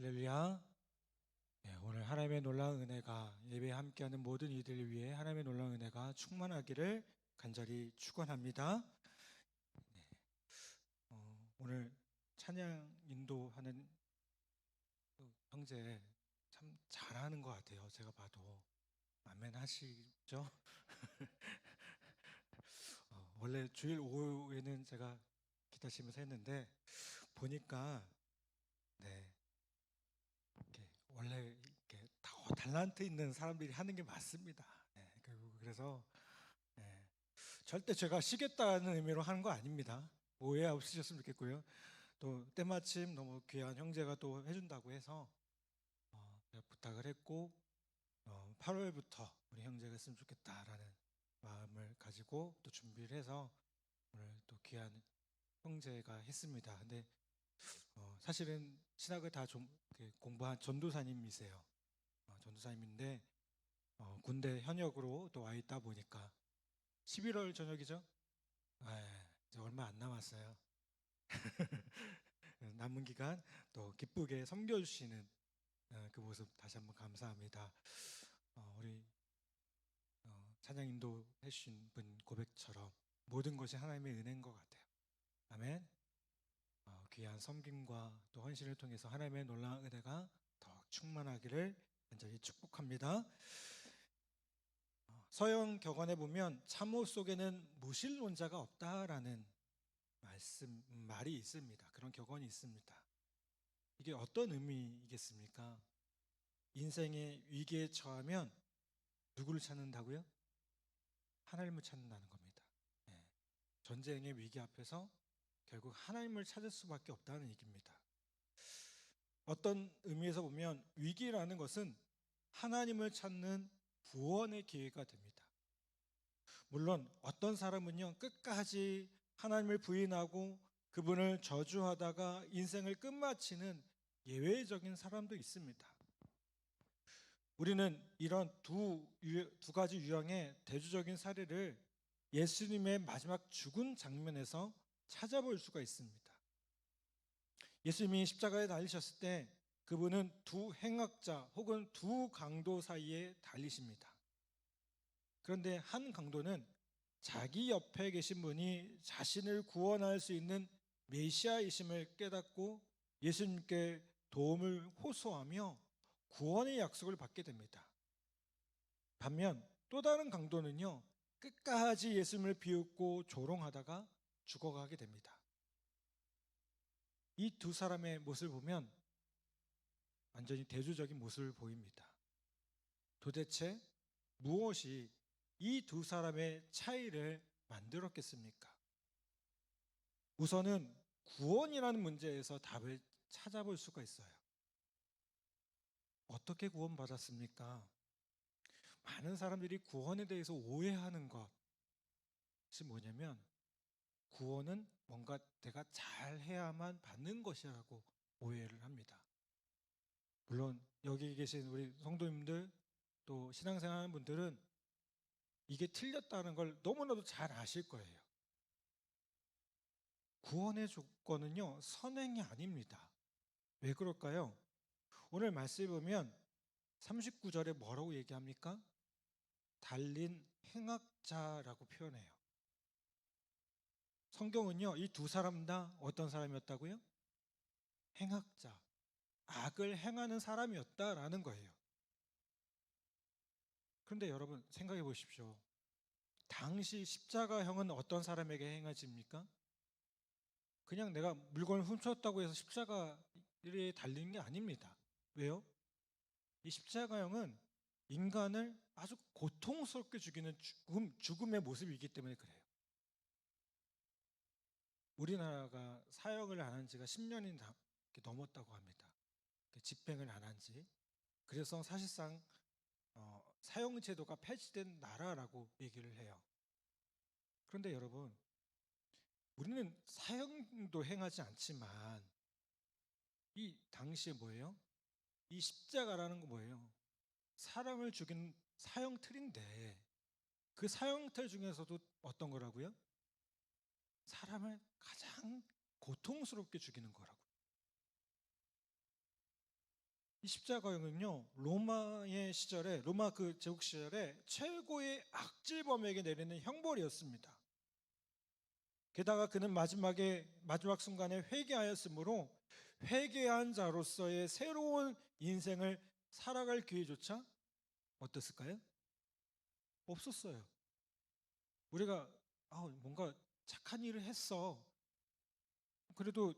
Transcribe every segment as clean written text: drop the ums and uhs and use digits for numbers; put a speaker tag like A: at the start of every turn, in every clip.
A: 할렐루야. 네, 오늘 하나님의 놀라운 은혜가 예배에 함께하는 모든 이들을 위해 하나님의 놀라운 은혜가 충만하기를 간절히 축원합니다. 오늘 찬양 인도하는 그 형제 참 잘하는 것 같아요. 제가 봐도 아멘 하시죠? 원래 주일 오후에는 제가 기다리면서 했는데 보니까 네, 이렇게 원래 이렇게 더 달란트 있는 사람들이 하는 게 맞습니다. 네, 그래서 네, 절대 제가 쉬겠다는 의미로 하는 거 아닙니다. 오해 없으셨으면 좋겠고요. 또 때마침 너무 귀한 형제가 또 해준다고 해서 제가 부탁을 했고 8월부터 우리 형제가 했으면 좋겠다라는 마음을 가지고 또 준비를 해서 오늘 또 귀한 형제가 했습니다. 근데 사실은 신학을 다 좀 공부한 전도사님이세요. 전도사님인데 군대 현역으로 또 와 있다 보니까 11월 저녁이죠? 네, 이제 얼마 안 남았어요. 남은 기간 또 기쁘게 섬겨주시는 그 모습 다시 한번 감사합니다. 우리 찬양 인도해 주신 분 고백처럼 모든 것이 하나님의 은혜인 것 같아요. 아멘. 귀한 섬김과 또 헌신을 통해서 하나님의 놀라운 은혜가 더 충만하기를 간절히 축복합니다. 서영 격언에 보면 참호 속에는 무신론자가 없다라는 말이 있습니다. 그런 격언이 있습니다. 이게 어떤 의미이겠습니까? 인생의 위기에 처하면 누구를 찾는다고요? 하나님을 찾는다는 겁니다. 예. 전쟁의 위기 앞에서 결국 하나님을 찾을 수밖에 없다는 얘기입니다. 어떤 의미에서 보면 위기라는 것은 하나님을 찾는 구원의 기회가 됩니다. 물론 어떤 사람은요, 끝까지 하나님을 부인하고 그분을 저주하다가 인생을 끝마치는 예외적인 사람도 있습니다. 우리는 이런 두 가지 유형의 대조적인 사례를 예수님의 마지막 죽은 장면에서 찾아볼 수가 있습니다. 예수님이 십자가에 달리셨을 때 그분은 두 행악자 혹은 두 강도 사이에 달리십니다. 그런데 한 강도는 자기 옆에 계신 분이 자신을 구원할 수 있는 메시아이심을 깨닫고 예수님께 도움을 호소하며 구원의 약속을 받게 됩니다. 반면 또 다른 강도는요, 끝까지 예수님을 비웃고 조롱하다가 죽어가게 됩니다. 이 두 사람의 모습을 보면 완전히 대조적인 모습을 보입니다. 도대체 무엇이 이 두 사람의 차이를 만들었겠습니까? 우선은 구원이라는 문제에서 답을 찾아볼 수가 있어요. 어떻게 구원받았습니까? 많은 사람들이 구원에 대해서 오해하는 것이 뭐냐면 구원은 뭔가 내가 잘 해야만 받는 것이라고 오해를 합니다. 물론 여기 계신 우리 성도님들 또 신앙생활하는 분들은 이게 틀렸다는 걸 너무나도 잘 아실 거예요. 구원의 조건은요, 선행이 아닙니다. 왜 그럴까요? 오늘 말씀에 보면 39절에 뭐라고 얘기합니까? 달린 행악자라고 표현해요. 성경은요, 이 두 사람 다 어떤 사람이었다고요? 행악자, 악을 행하는 사람이었다라는 거예요. 그런데 여러분 생각해 보십시오. 당시 십자가형은 어떤 사람에게 행해집니까? 그냥 내가 물건을 훔쳤다고 해서 십자가에 달리는 게 아닙니다. 왜요? 이 십자가형은 인간을 아주 고통스럽게 죽이는 죽음의 모습이기 때문에 그래요. 우리나라가 사형을 안 한 지가 10년이 넘었다고 합니다. 집행을 안 한 지. 그래서 사실상 사형제도가 폐지된 나라라고 얘기를 해요. 그런데 여러분, 우리는 사형도 행하지 않지만 이 당시에 뭐예요? 이 십자가라는 거 뭐예요? 사람을 죽인 사형틀인데 그 사형틀 중에서도 어떤 거라고요? 사람을 가장 고통스럽게 죽이는 거라고. 이 십자가형은요, 로마의 시절에, 로마 그 제국 시절에 최고의 악질범에게 내리는 형벌이었습니다. 게다가 그는 마지막 순간에 회개하였으므로 회개한 자로서의 새로운 인생을 살아갈 기회조차 어땠을까요? 없었어요. 우리가 뭔가 착한 일을 했어. 그래도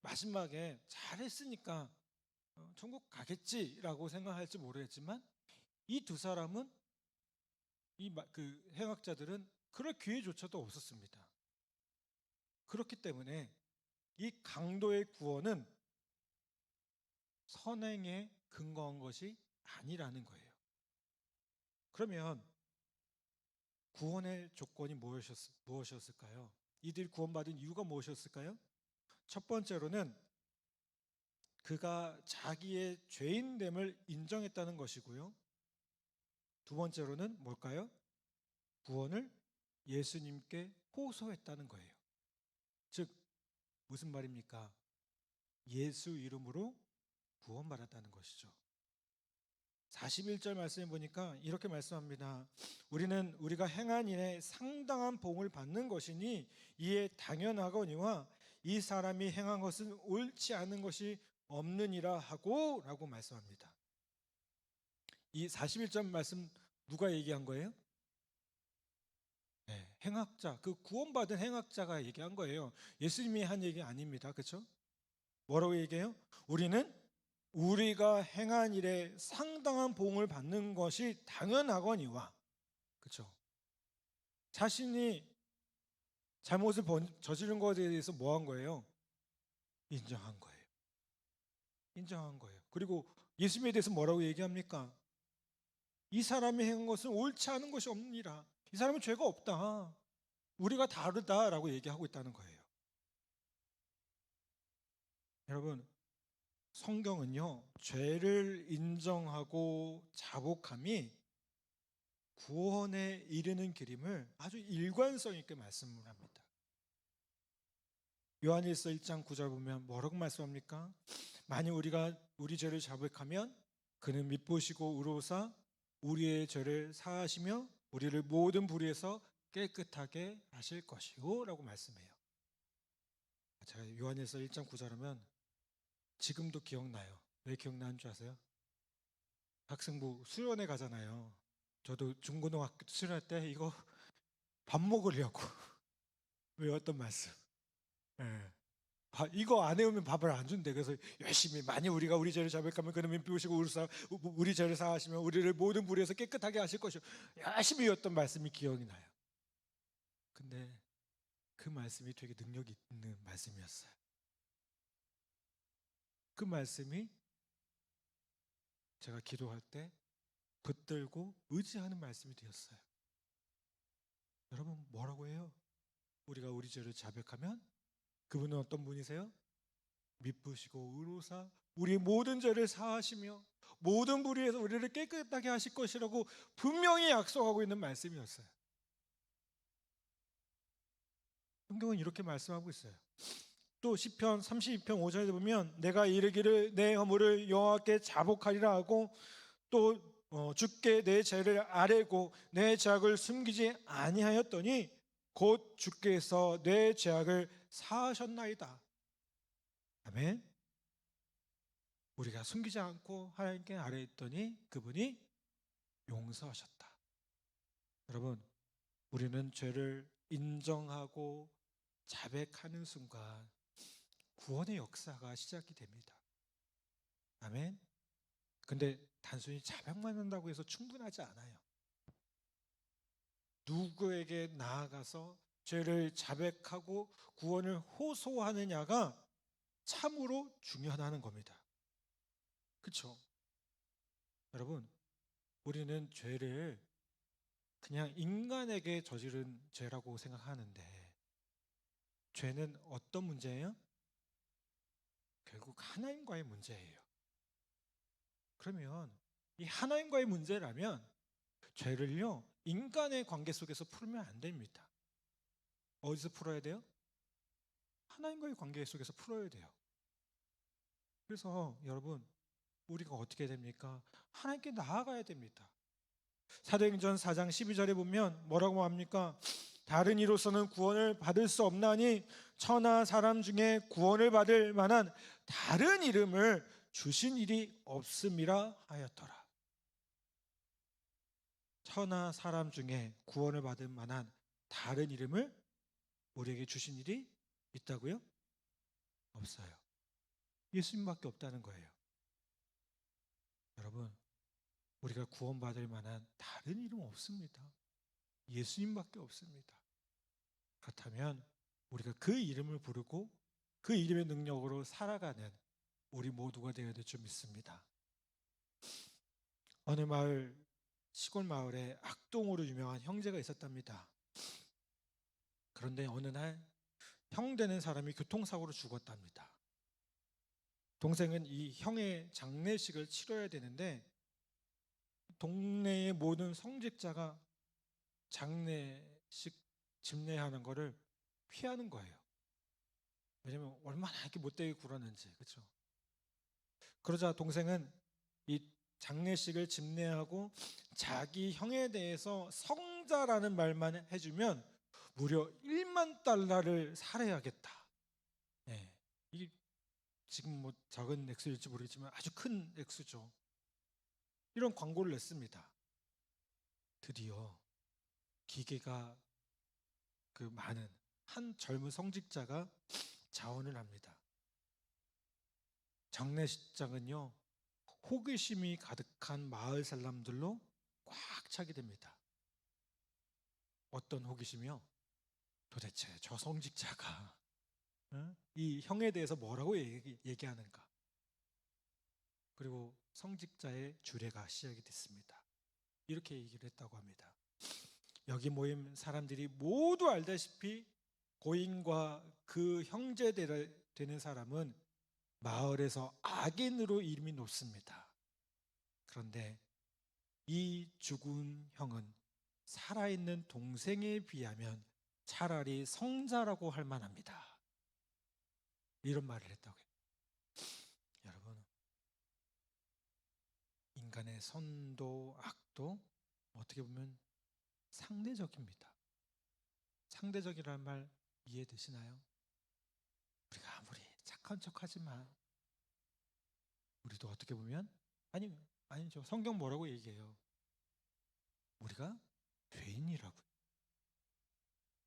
A: 마지막에 잘했으니까 천국 가겠지라고 생각할지 모르겠지만 이 두 사람은 그 행악자들은 그럴 기회조차도 없었습니다. 그렇기 때문에 이 강도의 구원은 선행에 근거한 것이 아니라는 거예요. 그러면 구원의 조건이 무엇이었을까요? 이들이 구원받은 이유가 무엇이었을까요? 첫 번째로는 그가 자기의 죄인됨을 인정했다는 것이고요. 두 번째로는 뭘까요? 구원을 예수님께 호소했다는 거예요. 즉 무슨 말입니까? 예수 이름으로 구원받았다는 것이죠. 41절 말씀해 보니까 이렇게 말씀합니다. 우리는 우리가 행한 일에 상당한 복을 받는 것이니 이에 당연하거니와 이 사람이 행한 것은 옳지 않은 것이 없느니라 하고 라고 말씀합니다. 이 41절 말씀 누가 얘기한 거예요? 네, 행악자, 그 구원받은 행악자가 얘기한 거예요. 예수님이 한 얘기 아닙니다. 그렇죠? 뭐라고 얘기해요? 우리는 우리가 행한 일에 상당한 복을 받는 것이 당연하거니와, 그렇죠? 자신이 잘못을 저지른 것에 대해서 뭐 한 거예요? 인정한 거예요. 인정한 거예요. 그리고 예수님에 대해서 뭐라고 얘기합니까? 이 사람이 행한 것은 옳지 않은 것이 없느니라. 이 사람은 죄가 없다. 우리가 다르다라고 얘기하고 있다는 거예요. 여러분, 성경은요, 죄를 인정하고 자복함이 구원에 이르는 길임을 아주 일관성 있게 말씀을 합니다. 요한일서 1장 9절 보면 뭐라고 말씀합니까? 만일 우리가 우리 죄를 자복하면 그는 미쁘시고 의로우사 우리의 죄를 사하시며 우리를 모든 불의에서 깨끗하게 하실 것이요 라고 말씀해요. 제가 요한일서 1장 9절 하면 지금도 기억나요. 왜 기억나는 줄 아세요? 학생부 수련회 가잖아요. 저도 중고등학교 수련회 때 이거 밥 먹으려고 외웠던 말씀. 예. 이거 안 외우면 밥을 안 준대. 그래서 열심히 만일 우리가 우리 죄를 자백하면 그는 미쁘시고 우리 죄를 사하시면 우리를 모든 불의에서 깨끗하게 하실 것이요. 열심히 외웠던 말씀이 기억이 나요. 근데 그 말씀이 되게 능력 있는 말씀이었어요. 그 말씀이 제가 기도할 때 붙들고 의지하는 말씀이 되었어요. 여러분 뭐라고 해요? 우리가 우리 죄를 자백하면 그분은 어떤 분이세요? 미쁘시고 의로사 우리 모든 죄를 사하시며 모든 불의에서 우리를 깨끗하게 하실 것이라고 분명히 약속하고 있는 말씀이었어요. 성경은 이렇게 말씀하고 있어요. 또 시편 32편 5절에 보면 내가 이르기를 내 허물을 여호와께 자복하리라 하고 또 주께 내 죄를 아뢰고 내 죄악을 숨기지 아니하였더니 곧 주께서 내 죄악을 사하셨나이다. 아멘. 우리가 숨기지 않고 하나님께 아뢰했더니 그분이 용서하셨다. 여러분, 우리는 죄를 인정하고 자백하는 순간 구원의 역사가 시작이 됩니다. 아멘. 근데 단순히 자백만 한다고 해서 충분하지 않아요. 누구에게 나아가서 죄를 자백하고 구원을 호소하느냐가 참으로 중요하다는 겁니다. 그렇죠? 여러분, 우리는 죄를 그냥 인간에게 저지른 죄라고 생각하는데 죄는 어떤 문제예요? 결국 하나님과의 문제예요. 그러면 이 하나님과의 문제라면 죄를요 인간의 관계 속에서 풀면 안 됩니다. 어디서 풀어야 돼요? 하나님과의 관계 속에서 풀어야 돼요. 그래서 여러분 우리가 어떻게 됩니까? 하나님께 나아가야 됩니다. 사도행전 4장 12절에 보면 뭐라고 합니까? 다른 이로서는 구원을 받을 수 없나니 천하 사람 중에 구원을 받을 만한 다른 이름을 주신 일이 없음이라 하였더라. 천하 사람 중에 구원을 받을 만한 다른 이름을 우리에게 주신 일이 있다고요? 없어요. 예수님밖에 없다는 거예요. 여러분, 우리가 구원받을 만한 다른 이름 없습니다. 예수님밖에 없습니다. 그렇다면 우리가 그 이름을 부르고 그 이름의 능력으로 살아가는 우리 모두가 되어야 될 줄 믿습니다. 어느 마을, 시골 마을에 악동으로 유명한 형제가 있었답니다. 그런데 어느 날 형 되는 사람이 교통사고로 죽었답니다. 동생은 이 형의 장례식을 치러야 되는데 동네의 모든 성직자가 장례식 집례하는 거를 피하는 거예요. 왜냐면 얼마나 이렇게 못되게 굴었는지, 그렇죠? 그러자 동생은 이 장례식을 집례하고 자기 형에 대해서 성자라는 말만 해주면 무려 1만 달러를 살해하겠다. 네. 이게 지금 뭐 작은 액수일지 모르겠지만 아주 큰 액수죠. 이런 광고를 냈습니다. 드디어 기계가 그 많은 한 젊은 성직자가 자원을 합니다. 장례식장은요, 호기심이 가득한 마을 사람들로 꽉 차게 됩니다. 어떤 호기심이요? 도대체 저 성직자가 이 형에 대해서 뭐라고 얘기하는가? 그리고 성직자의 주례가 시작이 됐습니다. 이렇게 얘기를 했다고 합니다. 여기 모인 사람들이 모두 알다시피 고인과 그 형제 되는 사람은 마을에서 악인으로 이름이 높습니다. 그런데 이 죽은 형은 살아있는 동생에 비하면 차라리 성자라고 할 만합니다. 이런 말을 했다고 해요. 여러분, 인간의 선도 악도 어떻게 보면 상대적입니다. 상대적이라는 말 이해되시나요? 우리가 아무리 착한 척하지만 우리도 어떻게 보면 아니죠. 성경 뭐라고 얘기해요? 우리가 죄인이라고요.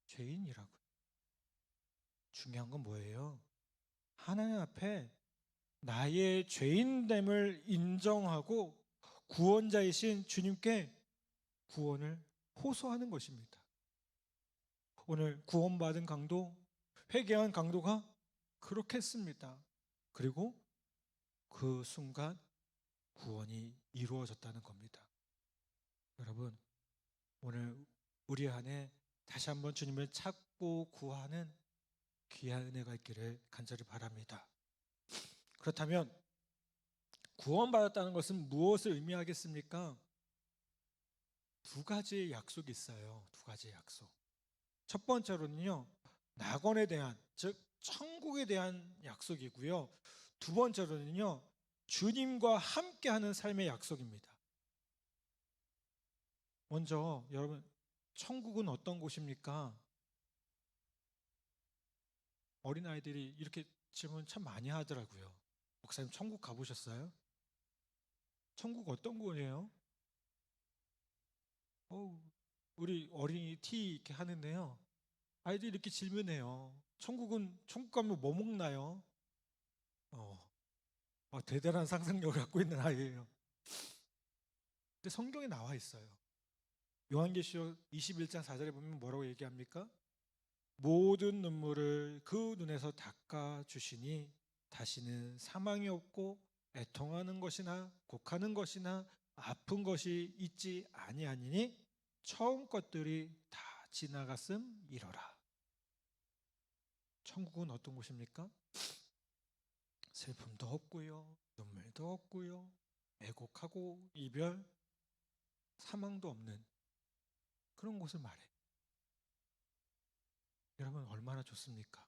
A: 죄인이라고요. 중요한 건 뭐예요? 하나님 앞에 나의 죄인됨을 인정하고 구원자이신 주님께 구원을 호소하는 것입니다. 오늘 구원받은 강도, 회개한 강도가 그렇게 했습니다. 그리고 그 순간 구원이 이루어졌다는 겁니다. 여러분, 오늘 우리 안에 다시 한번 주님을 찾고 구하는 귀한 은혜가 있기를 간절히 바랍니다. 그렇다면 구원받았다는 것은 무엇을 의미하겠습니까? 두 가지의 약속이 있어요. 두 가지의 약속. 첫 번째로는요, 낙원에 대한, 즉 천국에 대한 약속이고요. 두 번째로는요, 주님과 함께하는 삶의 약속입니다. 먼저 여러분, 천국은 어떤 곳입니까? 어린아이들이 이렇게 질문 참 많이 하더라고요. 목사님, 천국 가보셨어요? 천국 어떤 곳이에요? 우리 어린이 티 이렇게 하는데요. 아이들이 이렇게 질문해요. 천국 가면 뭐 먹나요? 대단한 상상력을 갖고 있는 아이예요. 근데 성경에 나와 있어요. 요한계시록 21장 4절에 보면 뭐라고 얘기합니까? 모든 눈물을 그 눈에서 닦아 주시니 다시는 사망이 없고 애통하는 것이나 곡하는 것이나 아픈 것이 있지 아니하니니 처음 것들이 다 지나갔음 이러라. 천국은 어떤 곳입니까? 슬픔도 없고요, 눈물도 없고요, 애곡하고 이별, 사망도 없는 그런 곳을 말해. 여러분, 얼마나 좋습니까?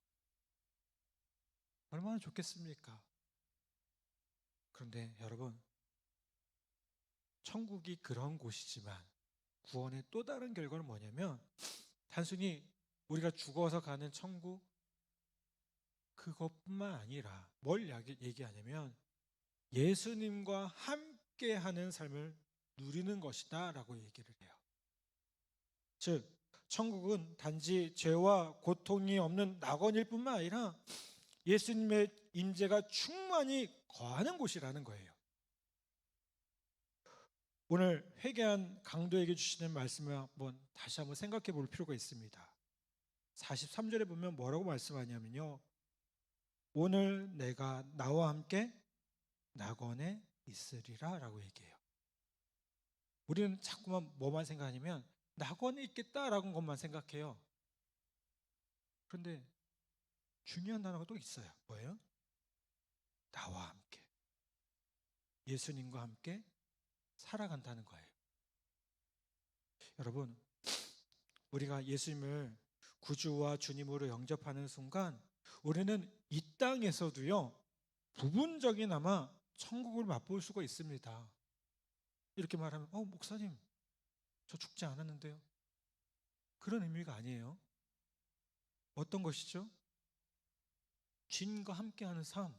A: 얼마나 좋겠습니까? 그런데 여러분, 천국이 그런 곳이지만 구원의 또 다른 결과는 뭐냐면 단순히 우리가 죽어서 가는 천국 그것뿐만 아니라 뭘 얘기하냐면 예수님과 함께하는 삶을 누리는 것이다 라고 얘기를 해요. 즉 천국은 단지 죄와 고통이 없는 낙원일 뿐만 아니라 예수님의 임재가 충만히 거하는 곳이라는 거예요. 오늘 회개한 강도에게 주시는 말씀을 다시 한번 생각해 볼 필요가 있습니다. 43절에 보면 뭐라고 말씀하냐면요, 오늘 내가 나와 함께 낙원에 있으리라 라고 얘기해요. 우리는 자꾸만 뭐만 생각하냐면 낙원에 있겠다라는 것만 생각해요. 그런데 중요한 단어가 또 있어요. 뭐예요? 나와 함께, 예수님과 함께 살아간다는 거예요. 여러분, 우리가 예수님을 구주와 주님으로 영접하는 순간 우리는 이 땅에서도요 부분적이나마 천국을 맛볼 수가 있습니다. 이렇게 말하면 목사님 저 죽지 않았는데요. 그런 의미가 아니에요. 어떤 것이죠? 주님과 함께하는 삶,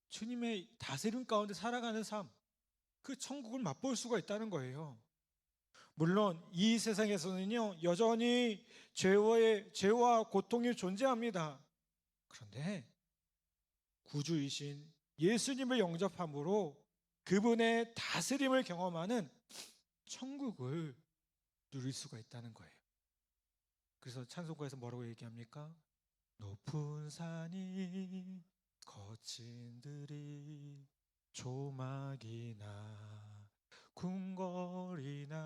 A: 주님의 다스림 가운데 살아가는 삶, 그 천국을 맛볼 수가 있다는 거예요. 물론 이 세상에서는요 여전히 죄와 고통이 존재합니다. 그런데 구주이신 예수님을 영접함으로 그분의 다스림을 경험하는 천국을 누릴 수가 있다는 거예요. 그래서 찬송가에서 뭐라고 얘기합니까? 높은 산이 거친 들이 조막이나 궁궐이나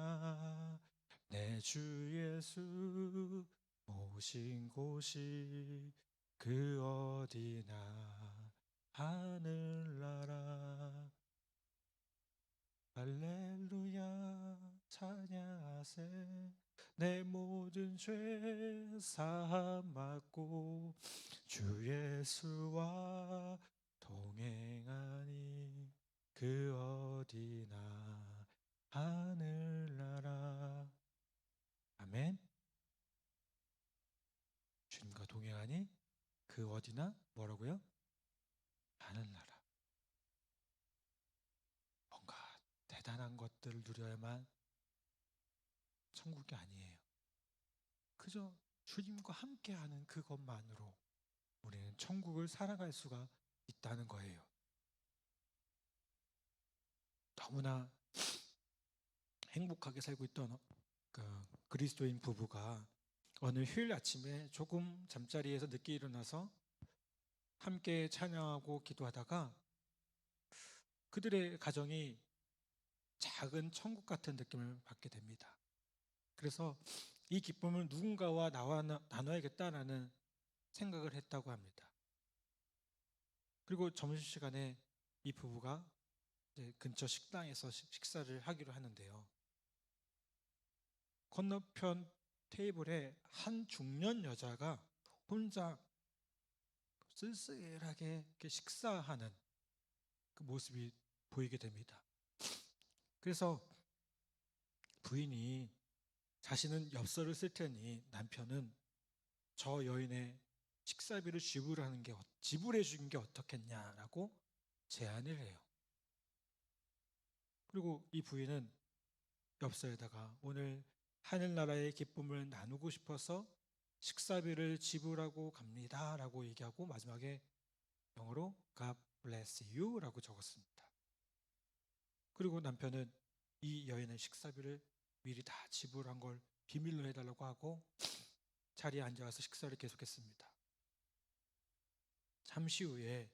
A: 내 주 예수 모신 곳이 그 어디나 하늘나라 할렐루야 찬양하세 내 모든 죄 사함 받고 주 예수와 동행하니 그 어디나 하늘나라. 아멘. 주님과 동행하니 그 어디나 뭐라고요? 하늘나라. 뭔가 대단한 것들을 누려야만 천국이 아니에요. 그저 주님과 함께하는 그것만으로 우리는 천국을 살아갈 수가 있다는 거예요. 너무나 행복하게 살고 있던 그리스도인 부부가 어느 휴일 아침에 조금 잠자리에서 늦게 일어나서 함께 찬양하고 기도하다가 그들의 가정이 작은 천국 같은 느낌을 받게 됩니다. 그래서 이 기쁨을 누군가와 나눠야겠다라는 생각을 했다고 합니다. 그리고 점심시간에 이 부부가 이제 근처 식당에서 식사를 하기로 하는데요. 건너편 테이블에 한 중년 여자가 혼자 쓸쓸하게 이렇게 식사하는 그 모습이 보이게 됩니다. 그래서 부인이 자신은 엽서를 쓸 테니 남편은 저 여인의 식사비를 지불해 주는 게 어떻겠냐라고 제안을 해요. 그리고 이 부인은 엽서에다가 오늘 하늘나라의 기쁨을 나누고 싶어서 식사비를 지불하고 갑니다라고 얘기하고 마지막에 영어로 God bless you라고 적었습니다. 그리고 남편은 이 여인의 식사비를 미리 다 지불한 걸 비밀로 해달라고 하고 자리에 앉아서 식사를 계속했습니다. 잠시 후에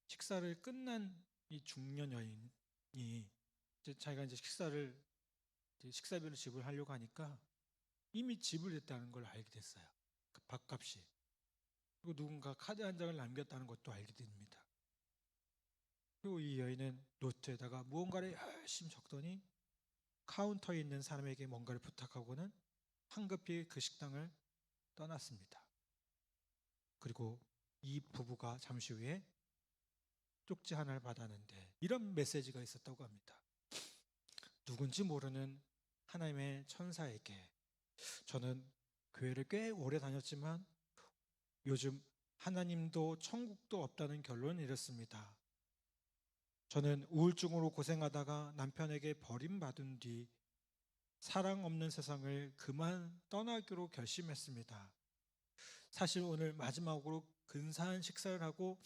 A: 식사를 끝난 이 중년 여인이 자기가 이제 식사비를 지불하려고 하니까 이미 지불됐다는 걸 알게 됐어요. 그 밥값이. 그리고 누군가 카드 한 장을 남겼다는 것도 알게 됩니다. 그리고 이 여인은 노트에다가 무언가를 열심히 적더니 카운터에 있는 사람에게 뭔가를 부탁하고는 황급히 그 식당을 떠났습니다. 그리고 이 부부가 잠시 후에 쪽지 하나를 받았는데 이런 메시지가 있었다고 합니다. 누군지 모르는 하나님의 천사에게, 저는 교회를 꽤 오래 다녔지만 요즘 하나님도 천국도 없다는 결론을 내렸습니다. 저는 우울증으로 고생하다가 남편에게 버림받은 뒤 사랑 없는 세상을 그만 떠나기로 결심했습니다. 사실 오늘 마지막으로 근사한 식사를 하고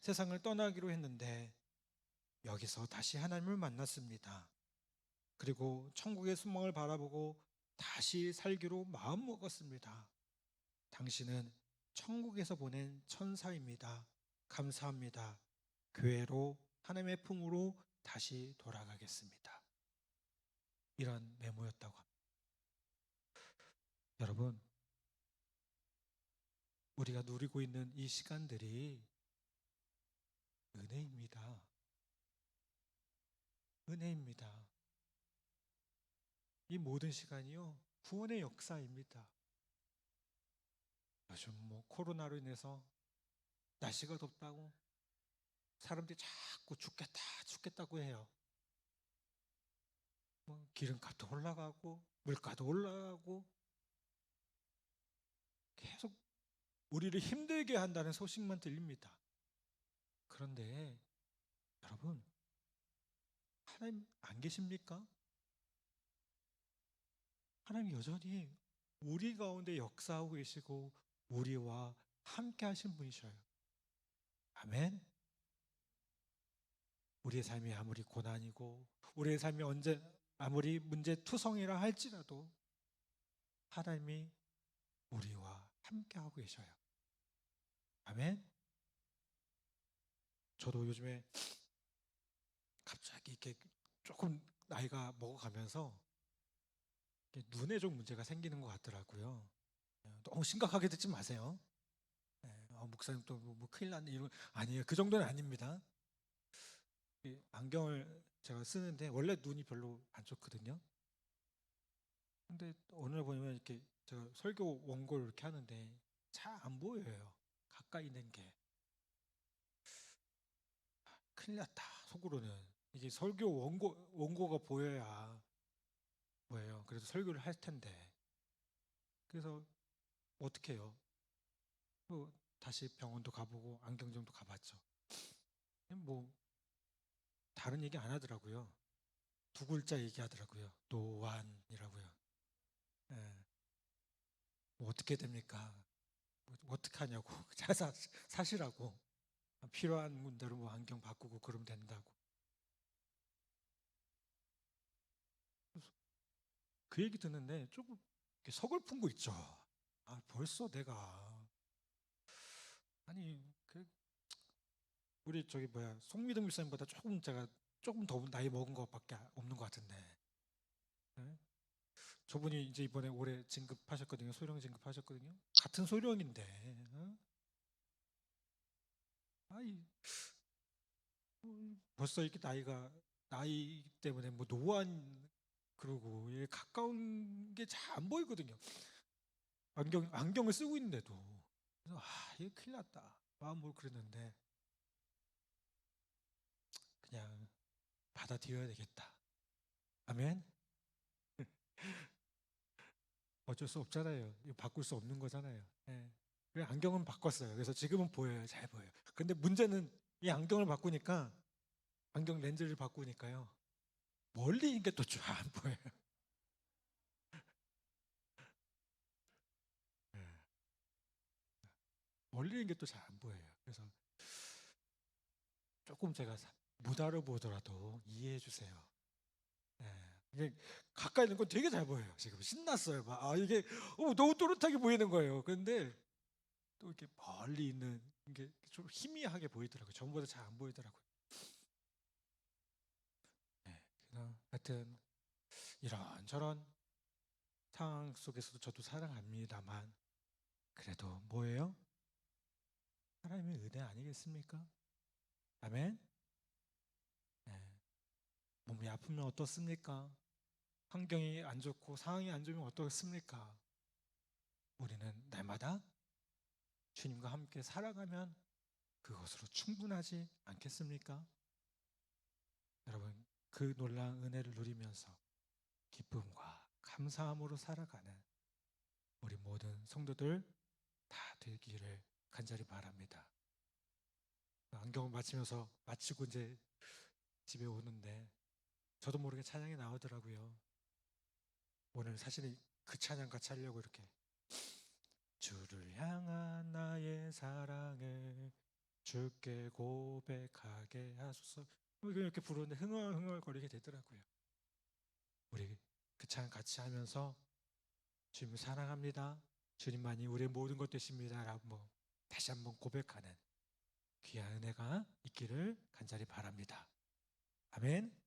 A: 세상을 떠나기로 했는데 여기서 다시 하나님을 만났습니다. 그리고 천국의 소망을 바라보고 다시 살기로 마음먹었습니다. 당신은 천국에서 보낸 천사입니다. 감사합니다. 교회로 하나님의 품으로 다시 돌아가겠습니다. 이런 메모였다고 합니다. 여러분, 우리가 누리고 있는 이 시간들이 은혜입니다. 은혜입니다. 이 모든 시간이요, 구원의 역사입니다. 요즘 코로나로 인해서 날씨가 덥다고 사람들이 자꾸 죽겠다고 해요. 기름값도 올라가고 물가도 올라가고 계속 우리를 힘들게 한다는 소식만 들립니다. 그런데 여러분, 하나님 안 계십니까? 하나님 여전히 우리 가운데 역사하고 계시고 우리와 함께 하신 분이셔요. 아멘. 우리의 삶이 아무리 고난이고 우리의 삶이 아무리 문제투성이라 할지라도 하나님이 우리와 함께 하고 계셔요. 아멘. 저도 요즘에 갑자기 이렇게 조금 나이가 먹어가면서 눈에 좀 문제가 생기는 것 같더라고요. 너무 심각하게 듣지 마세요. 목사님 또 뭐 큰일 났네 이런, 아니에요. 그 정도는 아닙니다. 안경을 제가 쓰는데 원래 눈이 별로 안 좋거든요. 근데 오늘 보면 이렇게 제가 설교 원고를 이렇게 하는데 잘 안 보여요. 가까이 있는 게. 큰일 났다 속으로는. 이게 설교 원고가 보여야 뭐예요. 그래서 설교를 할 텐데. 그래서 어떻게 해요? 다시 병원도 가보고 안경점도 가봤죠. 뭐 다른 얘기 안 하더라고요. 두 글자 얘기하더라고요. 노안이라고요. 예. 어떻게 됩니까? 어떻게 하냐고. 잘 사시라고. 필요한 대로 안경 바꾸고 그러면 된다고. 그 얘기 듣는데 조금 서글픈 거 있죠. 벌써 내가, 아니 우리 송미등 목사님보다 제가 조금 더 나이 먹은 것밖에 없는 것 같은데, 네? 저분이 이제 이번에 올해 진급하셨거든요. 소령 진급하셨거든요. 같은 소령인데, 아이 벌써 이렇게 나이 때문에 노안 그러고 가까운 게 잘 안 보이거든요. 안경을 쓰고 있는데도. 그래서 이거 큰일 났다 마음으로 그랬는데 그냥 받아들여야 되겠다. 아멘. 어쩔 수 없잖아요. 이거 바꿀 수 없는 거잖아요. 예. 그래 안경은 바꿨어요. 그래서 지금은 보여요. 잘 보여요. 근데 문제는 이 안경을 바꾸니까, 안경 렌즈를 바꾸니까요, 멀리 있는 게 또 잘 안 보여요. 예. 멀리 있는 게 또 잘 안 보여요. 그래서 조금 제가 못 알아보더라도 이해해 주세요. 예. 이게 가까이 있는 건 되게 잘 보여요. 지금 신났어요. 이게 너무 또렷하게 보이는 거예요. 그런데 또 이렇게 멀리 있는 게 좀 희미하게 보이더라고요. 전보다 잘 안 보이더라고요. 그래서 하여튼 이런저런 상황 속에서도 저도 사랑합니다만, 그래도 뭐예요? 하나님의 은혜 아니겠습니까? 아멘. 네. 몸이 아프면 어떻습니까? 환경이 안 좋고 상황이 안 좋으면 어떻습니까? 우리는 날마다 주님과 함께 살아가면 그것으로 충분하지 않겠습니까? 여러분, 그 놀라운 은혜를 누리면서 기쁨과 감사함으로 살아가는 우리 모든 성도들 다 되기를 간절히 바랍니다. 안경 마치고 이제 집에 오는데 저도 모르게 찬양이 나오더라고요. 오늘 사실은 그 찬양 같이 하려고 이렇게 주를 향한 나의 사랑을 주께 고백하게 하소서 이렇게 부르는데 흥얼흥얼거리게 되더라고요. 우리 그 찬양 같이 하면서 주님을 사랑합니다. 주님만이 우리의 모든 것 되십니다. 라고 다시 한번 고백하는 귀한 은혜가 있기를 간절히 바랍니다. 아멘.